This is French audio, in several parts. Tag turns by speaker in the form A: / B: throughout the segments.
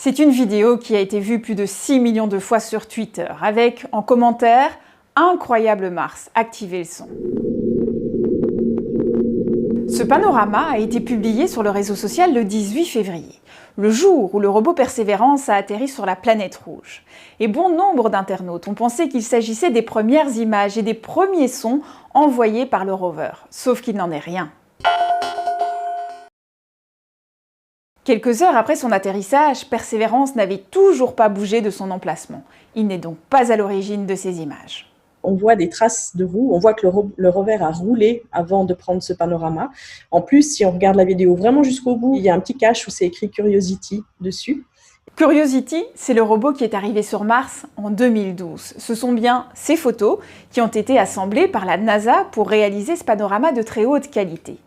A: C'est une vidéo qui a été vue plus de 6 millions de fois sur Twitter, avec en commentaire « Incroyable Mars, activez le son ». Ce panorama a été publié sur le réseau social le 18 février, le jour où le robot Persévérance a atterri sur la planète rouge. Et bon nombre d'internautes ont pensé qu'il s'agissait des premières images et des premiers sons envoyés par le rover, sauf qu'il n'en est rien. Quelques heures après son atterrissage, Persévérance n'avait toujours pas bougé de son emplacement. Il n'est donc pas à l'origine de ces images.
B: On voit des traces de roue, on voit que le rover a roulé avant de prendre ce panorama. En plus, si on regarde la vidéo vraiment jusqu'au bout, il y a un petit cache où c'est écrit Curiosity dessus.
A: Curiosity, c'est le robot qui est arrivé sur Mars en 2012. Ce sont bien ces photos qui ont été assemblées par la NASA pour réaliser ce panorama de très haute qualité.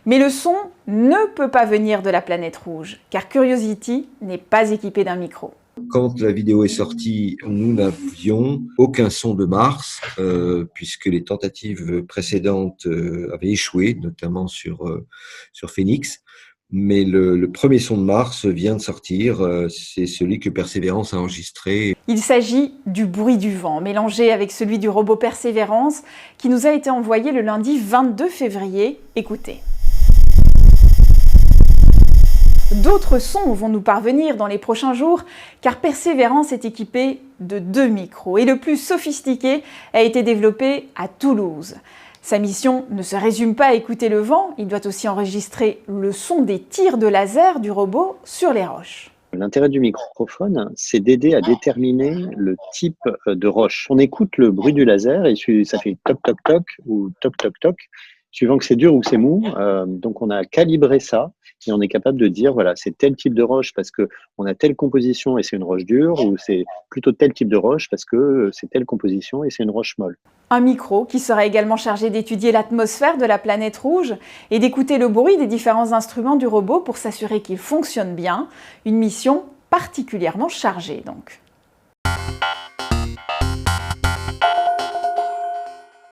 A: Mais le son ne peut pas venir de la planète rouge, car Curiosity n'est pas équipé d'un micro.
C: Quand la vidéo est sortie, nous n'avions aucun son de Mars, puisque les tentatives précédentes avaient échoué, notamment sur Phoenix. Mais le premier son de Mars vient de sortir, c'est celui que Persévérance a enregistré.
A: Il s'agit du bruit du vent, mélangé avec celui du robot Persévérance, qui nous a été envoyé le lundi 22 février. Écoutez. D'autres sons vont nous parvenir dans les prochains jours, car Persévérance est équipé de 2 micros et le plus sophistiqué a été développé à Toulouse. Sa mission ne se résume pas à écouter le vent, il doit aussi enregistrer le son des tirs de laser du robot sur les roches.
D: L'intérêt du microphone, c'est d'aider à déterminer le type de roche. On écoute le bruit du laser et ça fait toc toc toc ou toc toc toc, suivant que c'est dur ou que c'est mou. Donc on a calibré ça et on est capable de dire voilà, c'est tel type de roche parce que on a telle composition et c'est une roche dure, ou c'est plutôt tel type de roche parce que c'est telle composition et c'est une roche molle.
A: Un micro qui sera également chargé d'étudier l'atmosphère de la planète rouge et d'écouter le bruit des différents instruments du robot pour s'assurer qu'il fonctionne bien. Une mission particulièrement chargée donc.